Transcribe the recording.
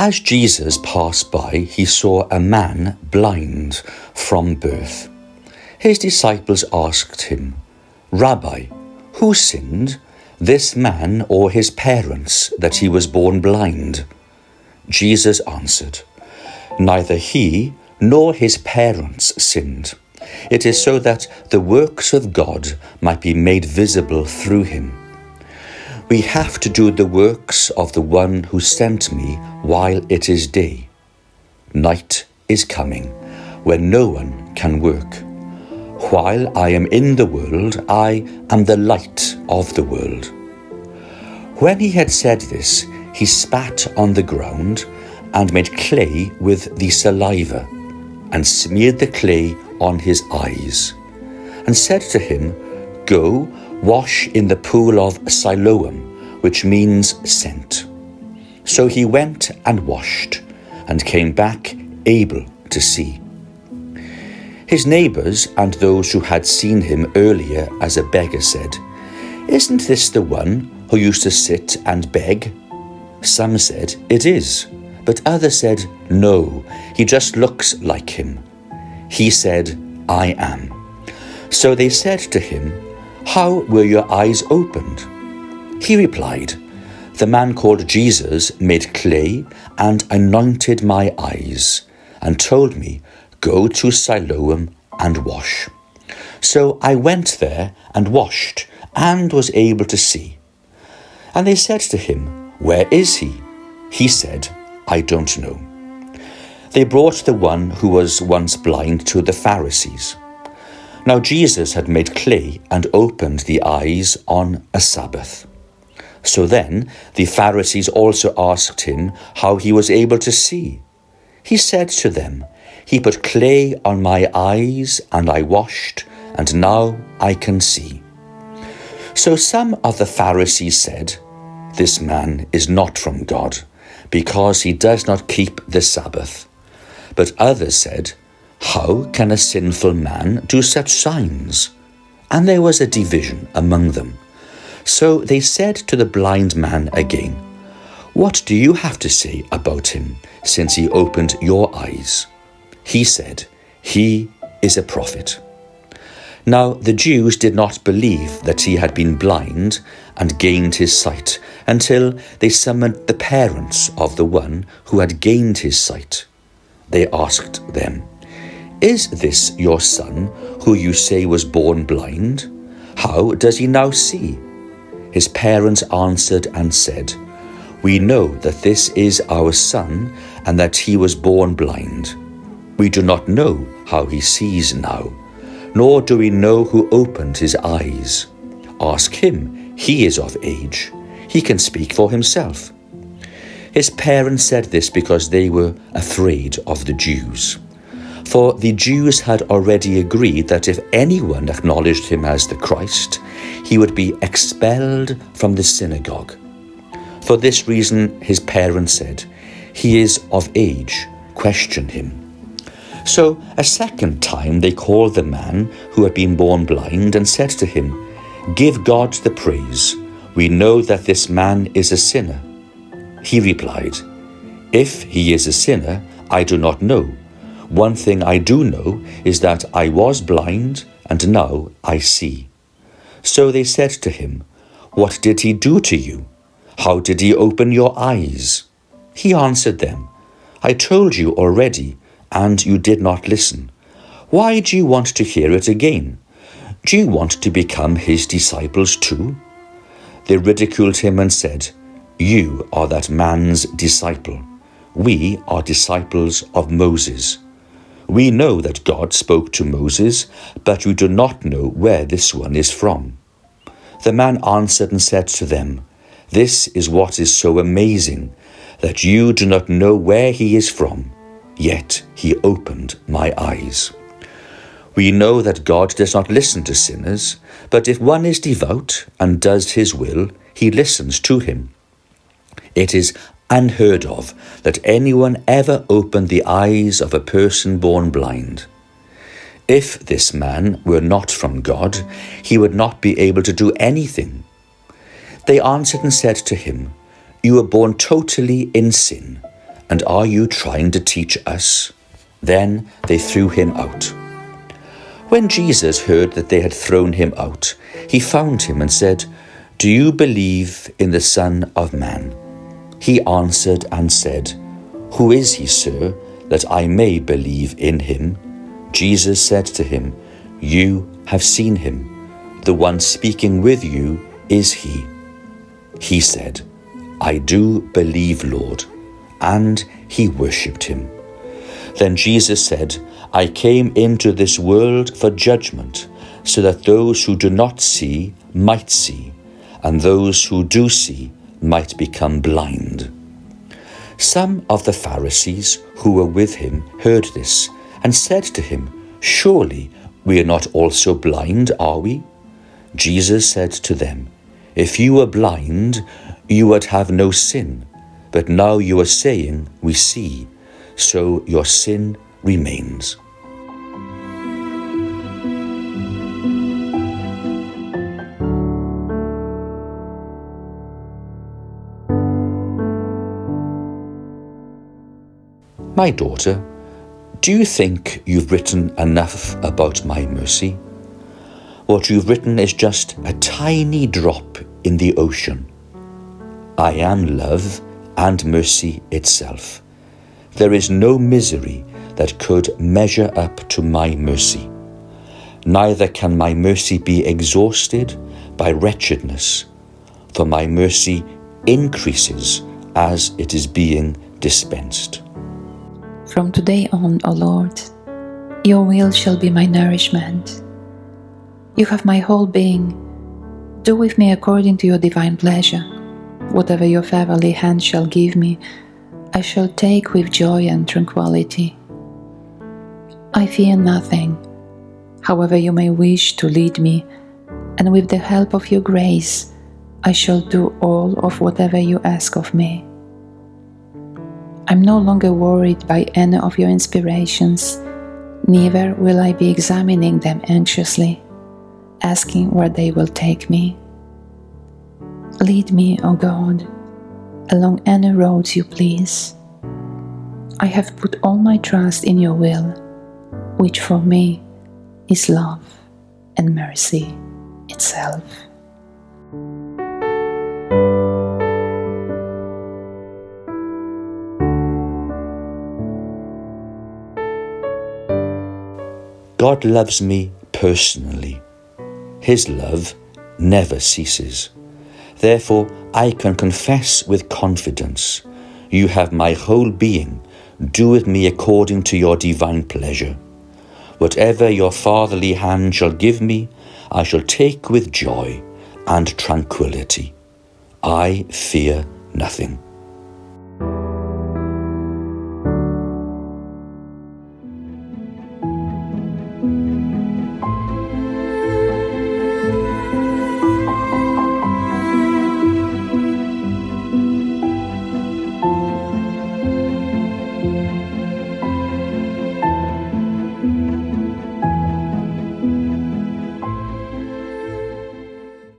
As Jesus passed by, he saw a man blind from birth. His disciples asked him, "Rabbi, who sinned, this man or his parents, that he was born blind?" Jesus answered, "Neither he nor his parents sinned. It is so that the works of God might be made visible through him. We have to do the works of the one who sent me while it is day. Night is coming, when no one can work. While I am in the world, I am the light of the world." When he had said this, he spat on the ground and made clay with the saliva, and smeared the clay on his eyes, and said to him, "Go, wash in the pool of Siloam," which means sent. So he went and washed, and came back able to see. His neighbours and those who had seen him earlier as a beggar said, "Isn't this the one who used to sit and beg?" Some said, "It is," but others said, "No, he just looks like him." He said, "I am." So they said to him, "How were your eyes opened?" He replied, "The man called Jesus made clay and anointed my eyes, and told me, 'Go to Siloam and wash.' So I went there and washed, and was able to see." And they said to him, "Where is he?" He said, "I don't know." They brought the one who was once blind to the Pharisees. Now Jesus had made clay and opened the eyes on a Sabbath. So then the Pharisees also asked him how he was able to see. He said to them, "He put clay on my eyes, and I washed, and now I can see." So some of the Pharisees said, "This man is not from God, because he does not keep the Sabbath." But others said, "How can a sinful man do such signs?" And there was a division among them. So they said to the blind man again, "What do you have to say about him, since he opened your eyes?" He said, "He is a prophet." Now the Jews did not believe that he had been blind and gained his sight until they summoned the parents of the one who had gained his sight. They asked them, "Is this your son, who you say was born blind? How does he now see?" His parents answered and said, "We know that this is our son, and that he was born blind. We do not know how he sees now, nor do we know who opened his eyes. Ask him, he is of age. He can speak for himself." His parents said this because they were afraid of the Jews. For the Jews had already agreed that if anyone acknowledged him as the Christ, he would be expelled from the synagogue. For this reason, his parents said, "He is of age, question him." So a second time they called the man who had been born blind and said to him, "Give God the praise. We know that this man is a sinner." He replied, "If he is a sinner, I do not know. One thing I do know is that I was blind, and now I see." So they said to him, "What did he do to you? How did he open your eyes?" He answered them, "I told you already, and you did not listen. Why do you want to hear it again? Do you want to become his disciples too?" They ridiculed him and said, "You are that man's disciple. We are disciples of Moses. We know that God spoke to Moses, but we do not know where this one is from." The man answered and said to them, "This is what is so amazing, that you do not know where he is from, yet he opened my eyes. We know that God does not listen to sinners, but if one is devout and does his will, he listens to him. It is unheard of that anyone ever opened the eyes of a person born blind. If this man were not from God, he would not be able to do anything." They answered and said to him, "You were born totally in sin, and are you trying to teach us?" Then they threw him out. When Jesus heard that they had thrown him out, he found him and said, "Do you believe in the Son of Man?" He answered and said, "Who is he, sir, that I may believe in him?" Jesus said to him, "You have seen him. The one speaking with you is he." He said, "I do believe, Lord," and he worshipped him. Then Jesus said, "I came into this world for judgment, so that those who do not see might see, and those who do see might become blind." Some of the Pharisees who were with him heard this and said to him, "Surely we are not also blind, are we?" Jesus said to them, "If you were blind, you would have no sin, but now you are saying, 'We see,' so your sin remains." My daughter, do you think you've written enough about my mercy? What you've written is just a tiny drop in the ocean. I am love and mercy itself. There is no misery that could measure up to my mercy. Neither can my mercy be exhausted by wretchedness, for my mercy increases as it is being dispensed. From today on, O Lord, your will shall be my nourishment. You have my whole being. Do with me according to your divine pleasure. Whatever your fatherly hand shall give me, I shall take with joy and tranquility. I fear nothing, however you may wish to lead me, and with the help of your grace, I shall do all of whatever you ask of me. I'm no longer worried by any of your inspirations, neither will I be examining them anxiously, asking where they will take me. Lead me, O God, along any roads you please. I have put all my trust in your will, which for me is love and mercy itself. God loves me personally. His love never ceases. Therefore, I can confess with confidence, you have my whole being. Do with me according to your divine pleasure. Whatever your fatherly hand shall give me, I shall take with joy and tranquility. I fear nothing.